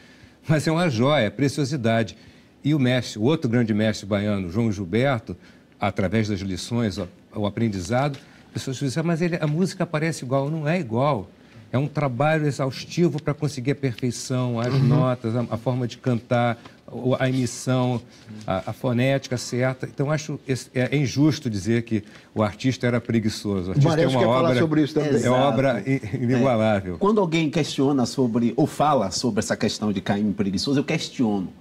mas é uma joia, é preciosidade. E o mestre, o outro grande mestre baiano, João Gilberto, através das lições, o aprendizado, pessoas dizem, mas a música parece igual. Não é igual. É um trabalho exaustivo para conseguir a perfeição, as notas, a forma de cantar, a emissão, a fonética certa. Então, acho é injusto dizer que o artista era preguiçoso. O artista Marés quer falar sobre isso também. É uma obra inigualável. Quando alguém questiona sobre, ou fala sobre essa questão de Caymmi preguiçoso, eu questiono.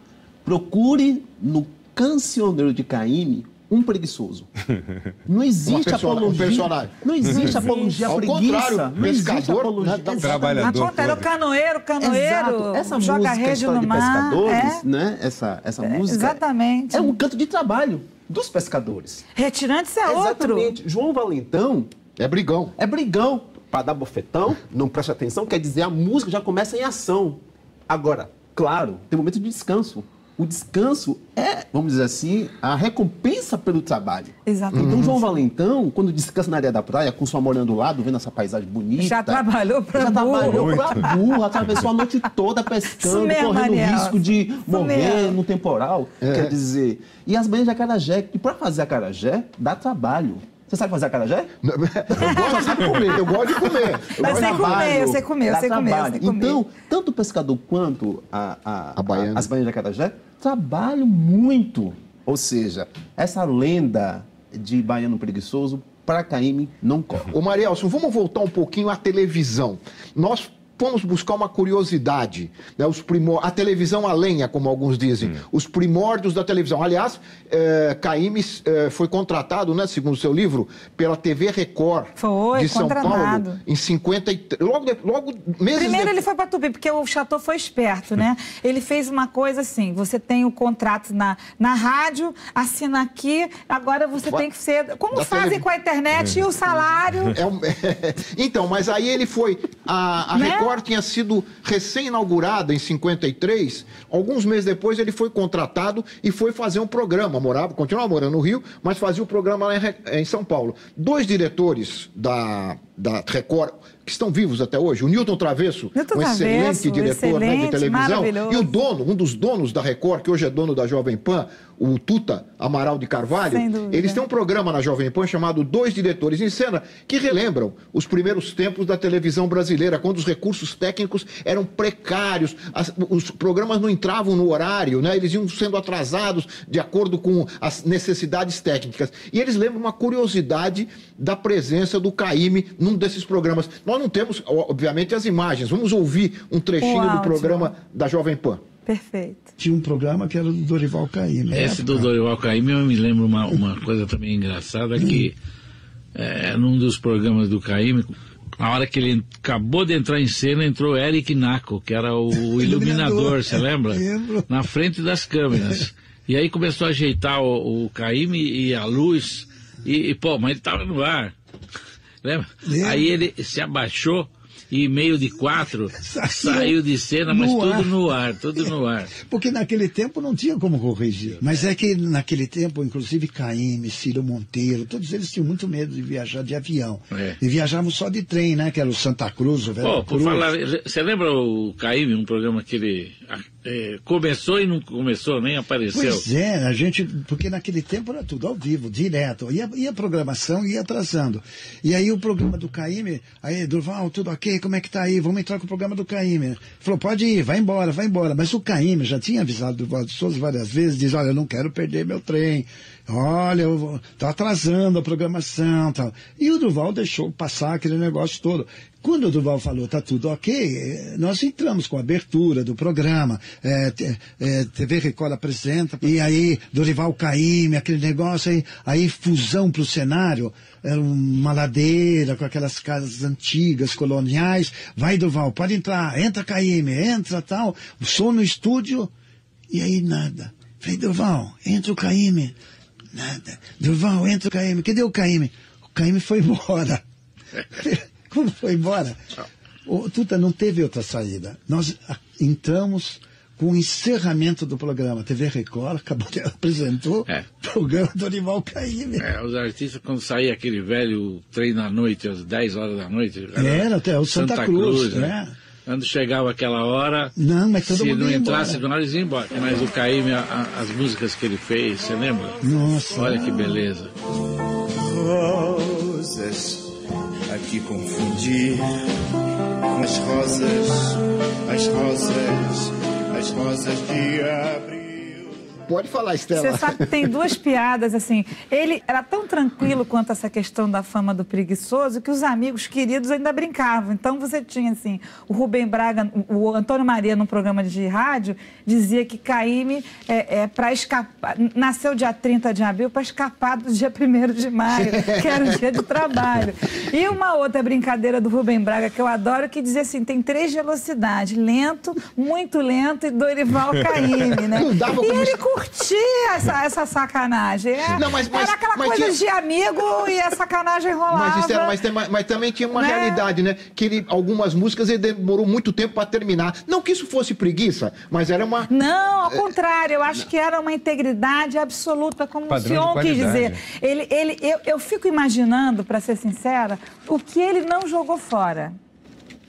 Procure no Cancioneiro de Caymmi um preguiçoso. Não existe apologia. Um personagem. Não existe apologia à preguiça. Contrário, não existe apologia. Trabalhador. Acontece, o canoeiro, Exato. Essa joga música, rede no de mar. pescadores, né? Essa música. Exatamente. É um canto de trabalho dos pescadores. Retirantes é outro. Exatamente. João Valentão é brigão. É brigão. Para dar bofetão, não preste atenção, quer dizer, a música já começa em ação. Agora, claro, tem um momento de descanso. O descanso é, vamos dizer assim, a recompensa pelo trabalho. Exatamente. Então, João Valentão, quando descansa na areia da praia, com sua mulher do lado, vendo essa paisagem bonita... Já trabalhou para burro, atravessou a noite toda pescando, correndo risco de morrer no temporal. Quer dizer, e as banhas de acarajé, que para fazer acarajé, dá trabalho. Você sabe fazer acarajé? Eu gosto de comer. Eu sei comer. Então, tanto o pescador quanto as banhas de acarajé trabalham muito. Ou seja, essa lenda de baiano preguiçoso, para Caymmi, não corre. Ô Marielson, vamos voltar um pouquinho à televisão. Nós fomos buscar uma curiosidade, né? A televisão a lenha, como alguns dizem, os primórdios da televisão. Aliás, Caymmi foi contratado, né, segundo o seu livro, pela TV Record de São Paulo em 53. Logo meses Primeiro ele foi para Tupi, porque o Chateau foi esperto, né? Ele fez uma coisa assim, você tem o contrato na rádio, assina aqui, agora você tem que ser... Como fazem com a internet e o salário? Então, mas aí ele foi... A Record tinha sido recém-inaugurada em 53. Alguns meses depois ele foi contratado e foi fazer um programa. Continuava morando no Rio, mas fazia o programa lá em São Paulo. 2 diretores da Record, que estão vivos até hoje, o Newton Travesso, um excelente diretor de televisão, e o dono, um dos donos da Record, que hoje é dono da Jovem Pan, o Tuta Amaral de Carvalho, eles têm um programa na Jovem Pan chamado 2 Diretores em Cena, que relembram os primeiros tempos da televisão brasileira, quando os recursos técnicos eram precários, os programas não entravam no horário, né? Eles iam sendo atrasados de acordo com as necessidades técnicas. E eles lembram uma curiosidade da presença do Caymmi num desses programas. Nós não temos, obviamente, as imagens. Vamos ouvir um trechinho do programa da Jovem Pan. Perfeito. Tinha um programa que era do Dorival Caymmi. Esse do Dorival Caymmi, eu me lembro uma coisa também engraçada, que num dos programas do Caymmi, na hora que ele acabou de entrar em cena, entrou Eric Naco, que era o iluminador, você lembra? Lembro. Na frente das câmeras. E aí começou a ajeitar o Caymmi e a luz, pô, mas ele estava no ar. Lembra? Aí ele se abaixou e meio de 4 saiu de cena, mas tudo no ar. Porque naquele tempo não tinha como corrigir. Mas é que naquele tempo, inclusive Caymmi, Ciro Monteiro, todos eles tinham muito medo de viajar de avião. E viajavam só de trem, né? Que era o Santa Cruz, o Vera Cruz. Você lembra o Caymmi, um programa que ele começou e não começou, nem apareceu? Pois porque naquele tempo era tudo ao vivo, direto. E a programação ia atrasando. E aí o programa do Caymmi, aí Durval, tudo ok, como é que tá aí? Vamos entrar com o programa do Caymmi. Falou, pode ir, vai embora. Mas o Caymmi já tinha avisado o Durval de Souza várias vezes, diz, olha, eu não quero perder meu trem, Olha, tá atrasando a programação, tal. E o Durval deixou passar aquele negócio todo. Quando o Durval falou, tá tudo ok, nós entramos com a abertura do programa, TV Record apresenta, e aí Dorival Caymmi, aquele negócio, aí fusão pro cenário, era uma ladeira com aquelas casas antigas, coloniais, vai Durval, pode entrar, entra Caymmi, entra tal, som no estúdio, e aí nada. Falei, Durval, entra o Caymmi. Nada. Durval, entra o Caymmi. Cadê o Caymmi? O Caymmi foi embora. Como foi embora? O Tuta, não teve outra saída. Nós entramos com o encerramento do programa. TV Record apresentou o programa do Dorival Caymmi. Os artistas, quando saía aquele velho trem na noite, às 10 horas da noite... Era até o Santa Cruz, né? Quando chegava aquela hora, não, mas todo se mundo não ia entrasse embora. do nada, eles iam embora. Mas o Caymmi, as músicas que ele fez, você lembra? Nossa. Olha que beleza. Rosas a te confundir com as rosas de abril. Pode falar, Estela. Você sabe que tem duas piadas, assim. Ele era tão tranquilo quanto essa questão da fama do preguiçoso que os amigos queridos ainda brincavam. Então você tinha, assim, o Rubem Braga, o Antônio Maria, num programa de rádio, dizia que Caymmi para escapar, nasceu dia 30 de abril para escapar do dia 1º de maio, que era o dia de trabalho. E uma outra brincadeira do Rubem Braga que eu adoro, que dizia assim, tem 3 velocidades, lento, muito lento e Dorival Caymmi, né? E ele curtia essa sacanagem. Não, era aquela coisa tinha... de amigo e a sacanagem rolava. Mas, Estela, mas também tinha uma realidade, né? Que algumas músicas ele demorou muito tempo para terminar. Não que isso fosse preguiça, mas era uma... Não, ao contrário. Eu acho que era uma integridade absoluta, como o senhor quis dizer. Eu fico imaginando, para ser sincera, o que ele não jogou fora.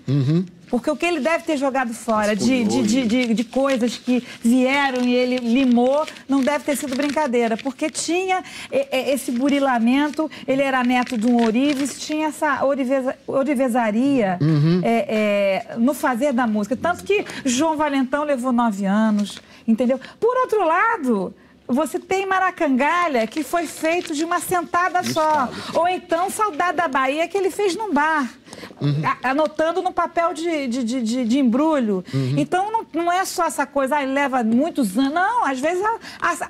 Uhum. Porque o que ele deve ter jogado fora de coisas que vieram e ele limou, não deve ter sido brincadeira. Porque tinha esse burilamento, ele era neto de um ourives, tinha essa ourivesaria no fazer da música. Tanto que João Valentão levou 9 anos, entendeu? Por outro lado... Você tem Maracangalha, que foi feito de uma sentada só. Ou então Saudade da Bahia, que ele fez num bar, anotando no papel de embrulho. Então não é só essa coisa, ele leva muitos anos. Não, às vezes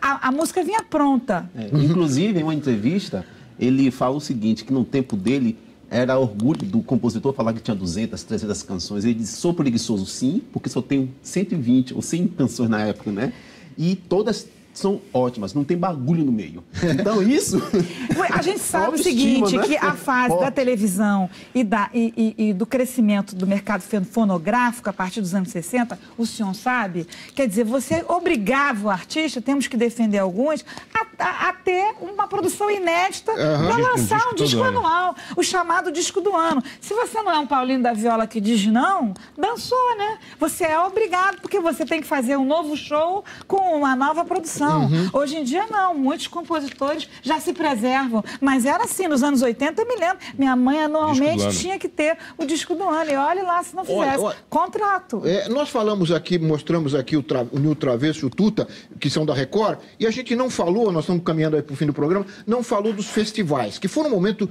a música vinha pronta. Inclusive, em uma entrevista, ele fala o seguinte, que no tempo dele era orgulho do compositor falar que tinha 200, 300 canções. Ele disse, sou preguiçoso sim, porque só tenho 120 ou 100 canções na época, né? E todas... são ótimas, não tem bagulho no meio. Então isso... A gente sabe o seguinte, né? Que a fase da televisão e do crescimento do mercado fonográfico a partir dos anos 60, o senhor sabe, quer dizer, você obrigava o artista, temos que defender alguns, a ter uma produção inédita para lançar um disco anual, o chamado disco do ano. Se você não é um Paulinho da Viola que diz não, dançou, né? Você é obrigado, porque você tem que fazer um novo show com uma nova produção. Hoje em dia, não. Muitos compositores já se preservam. Mas era assim, nos anos 80, eu me lembro. Minha mãe anualmente tinha que ter o disco do ano. E olhe lá se não fizesse. Contrato. Nós falamos aqui, mostramos aqui o Nil Travesso e o Tuta, que são da Record, e a gente não falou, nós estamos caminhando aí para o fim do programa, não falou dos festivais, que foram um momento,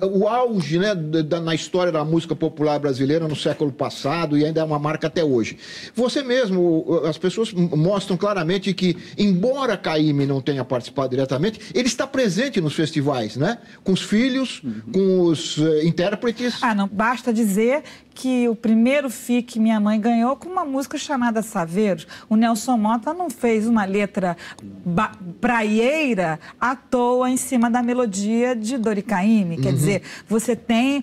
o auge, né, na história da música popular brasileira no século passado e ainda é uma marca até hoje. Você mesmo, as pessoas mostram claramente que, embora Caymmi não tenha participado diretamente, ele está presente nos festivais, né? Com os filhos, com os intérpretes. Não basta dizer que o primeiro FII que minha mãe ganhou com uma música chamada Saveiros. O Nelson Mota não fez uma letra praieira à toa em cima da melodia de Dori Caymmi. Quer dizer, você tem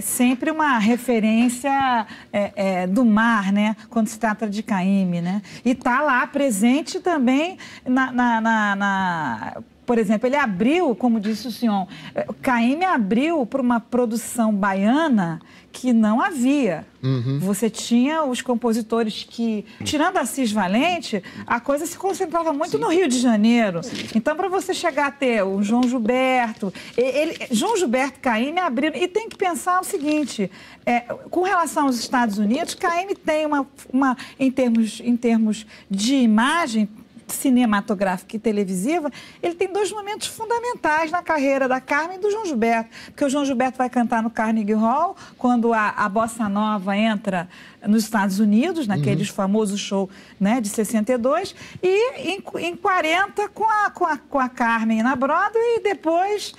sempre uma referência do mar, né? Quando se trata de Caymmi, né? E está lá presente também por exemplo, ele abriu, como disse o senhor, Caymmi abriu para uma produção baiana que não havia. Você tinha os compositores que, tirando Assis Valente, a coisa se concentrava muito no Rio de Janeiro. Então, para você chegar a ter o João Gilberto, João Gilberto e Caymmi abriram. E tem que pensar o seguinte, com relação aos Estados Unidos, Caymmi tem em termos de imagem, cinematográfica e televisiva, ele tem 2 momentos fundamentais na carreira da Carmen e do João Gilberto. Porque o João Gilberto vai cantar no Carnegie Hall, quando a Bossa Nova entra nos Estados Unidos, naquele famoso show, né, de 62, e em 40 com a Carmen na Broadway, e depois,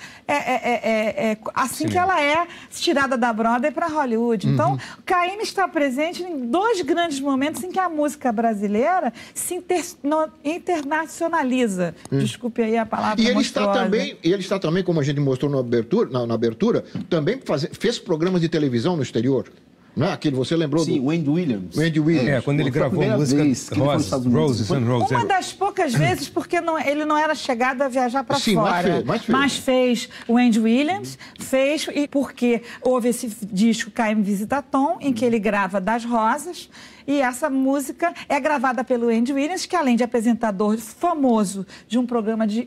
assim que ela é tirada da Broadway para Hollywood. Então, Caymmi está presente em 2 grandes momentos em que a música brasileira se internacionaliza. Desculpe aí a palavra. E ele está também, como a gente mostrou na abertura, também fez programas de televisão no exterior. Não é aquele, você lembrou? Sim, o Andy Williams. Andy Williams. Quando ele gravou a música Roses and Roses. Uma das poucas vezes, porque ele não era chegado a viajar para fora. Mas fez o Andy Williams, e porque houve esse disco Caymmi Visita Tom, em que ele grava Das Rosas, e essa música é gravada pelo Andy Williams, que além de apresentador famoso de um programa de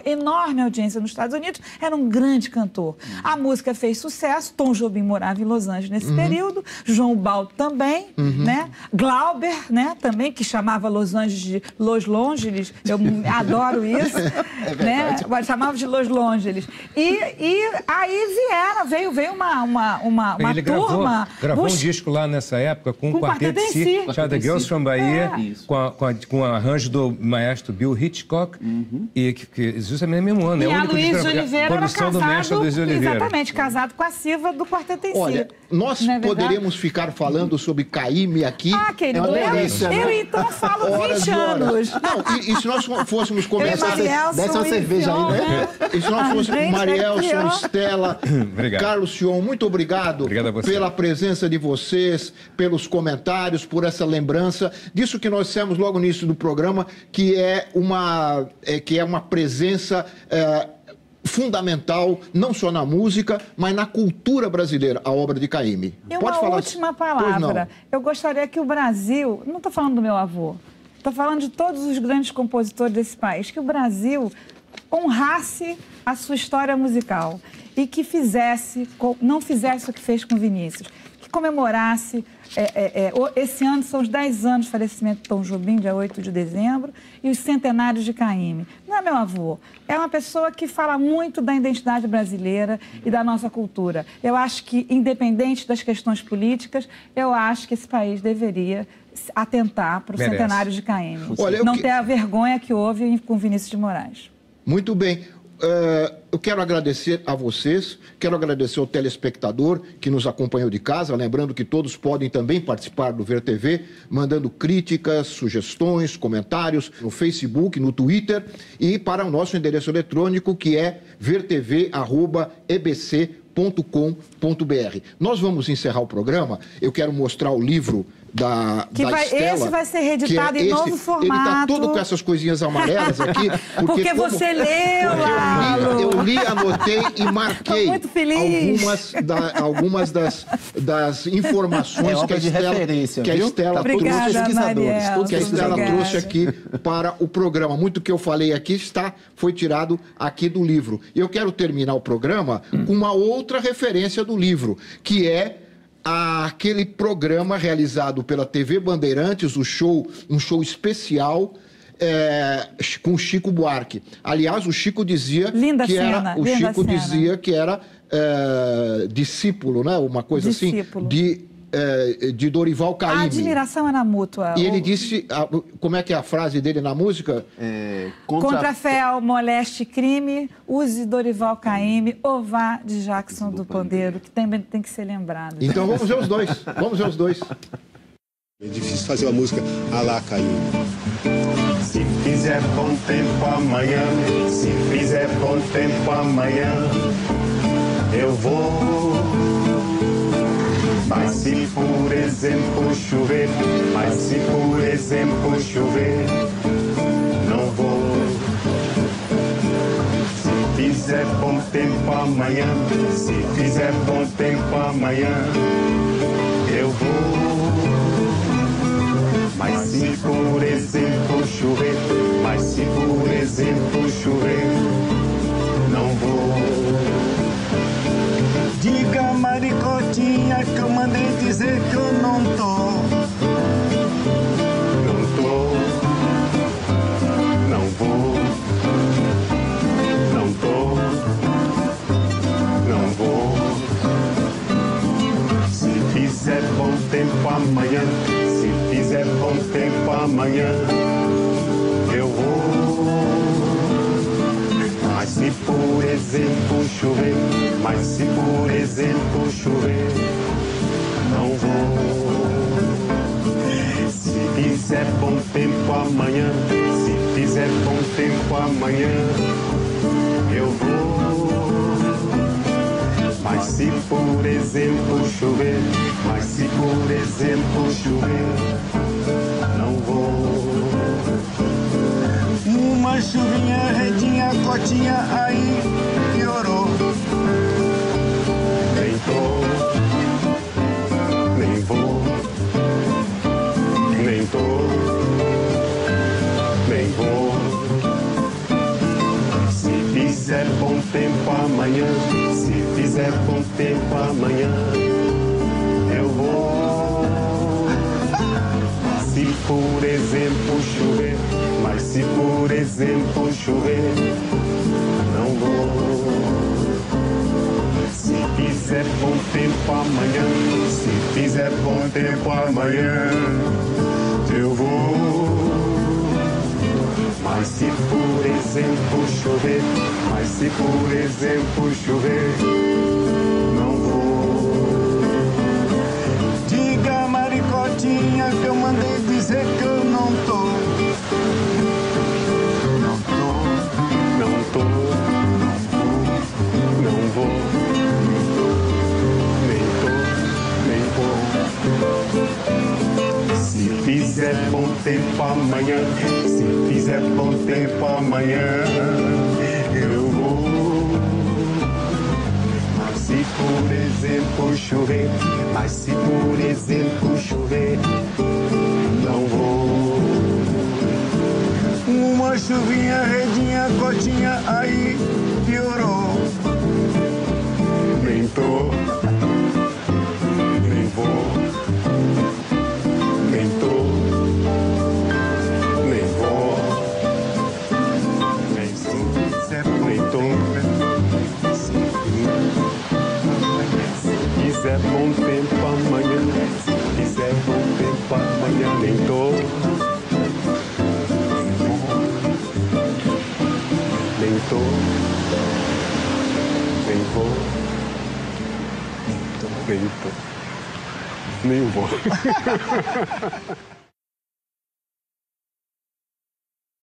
enorme audiência nos Estados Unidos, era um grande cantor. A música fez sucesso, Tom Jobim morava em Los Angeles nesse período, João Baldo também, né? Glauber, né? Também, que chamava Los Angeles de Los Longeles, eu adoro isso, né? Chamava de Los Longeles. E aí veio uma ele turma... Gravou um disco lá nessa época com o quarteto chamado The Girls from Bahia, com arranjo do maestro Bill Hitchcock, e que justamente no mesmo ano. E a Luiz Oliveira produção do mestre Luiz Oliveira. Exatamente, casado com a Silva do Quarteto em Si. Olha, nós poderíamos ficar falando sobre Caymmi aqui. Querido, eu então falo 20 anos. Não, e se nós fôssemos conversar... Desce uma cerveja aí, né? E se nós fôssemos Marielson, Estela, Carlos Sion, muito obrigado pela presença de vocês, pelos comentários, por essa lembrança disso que nós dissemos logo no início do programa, que é uma presença fundamental, não só na música, mas na cultura brasileira, a obra de Caymmi. E uma última palavra. Eu gostaria que o Brasil, não estou falando do meu avô, estou falando de todos os grandes compositores desse país, que o Brasil honrasse a sua história musical e que não fizesse o que fez com Vinícius, que comemorasse. Esse ano são os 10 anos de falecimento de Tom Jobim, dia 8 de dezembro, e os centenários de Caymmi. Não é meu avô, é uma pessoa que fala muito da identidade brasileira e da nossa cultura. Eu acho que, independente das questões políticas, eu acho que esse país deveria atentar para os centenários de Caymmi. Não ter a vergonha que houve com Vinícius de Moraes. Muito bem. Eu quero agradecer a vocês, quero agradecer ao telespectador que nos acompanhou de casa, lembrando que todos podem também participar do Ver TV, mandando críticas, sugestões, comentários no Facebook, no Twitter e para o nosso endereço eletrônico, que é vertv@ebc.com.br. Nós vamos encerrar o programa, eu quero mostrar o livro da Estela. Esse vai ser reeditado em novo formato. Ele está todo com essas coisinhas amarelas aqui. Porque você leu, Lalo. Eu li, anotei e marquei. Estou muito feliz. Algumas das informações que a Estela trouxe aqui para o programa. Muito que eu falei aqui foi tirado aqui do livro. E eu quero terminar o programa com uma outra referência do livro, que é aquele programa realizado pela TV Bandeirantes, um show especial com Chico Buarque. Aliás, o Chico dizia que era discípulo, né? Uma coisa discípulo. Assim, de Dorival Caymmi. A admiração era mútua. E ele disse, como é que é a frase dele na música? Contra a fé, moleste e crime, use Dorival Caymmi, Ová de Jackson do Pandeiro, que também tem que ser lembrado. Então vamos ver os dois. É difícil fazer uma música à la Caymmi. Se fizer bom tempo amanhã, se fizer bom tempo amanhã, eu vou. Mas se por exemplo chover, não vou. Se fizer bom tempo amanhã, eu vou. Mas se por exemplo chover, não vou. Diga, Maricotinha, que eu mandei dizer que eu não tô. amanhã eu vou. Mas se por exemplo chover, mas se por exemplo chover, não vou. Se fizer bom tempo amanhã, se fizer bom tempo amanhã, eu vou. Mas se por exemplo chover, mas se por exemplo chover, não vou. Uma chuvinha, redinha, cotinha, aí piorou. Nem tô, nem vou, nem tô, nem vou. Se fizer bom tempo amanhã, se fizer bom tempo amanhã, eu vou. Se por exemplo chover, mas se por exemplo chover, não vou. Se fizer bom tempo amanhã, se fizer bom tempo amanhã, eu vou. Mas se por exemplo chover, mas se por exemplo chover, não vou. Diga, Maricotinha, que eu mandei dizer que eu não tô. Não tô, não tô, não vou, nem tô, nem vou. Se fizer bom tempo amanhã, se fizer bom tempo amanhã, eu vou. Mas se por exemplo chover, mas se por exemplo chover, não vou. Uma chuvinha, redinha, cotinha, aí piorou. Nem tô, nem vou, nem tô, nem vou, nem sou, nem tô. Se fizer bom tempo amanhã, se fizer bom tempo amanhã, nem tô. Nem tô, nem vou, nem tô, nem vou.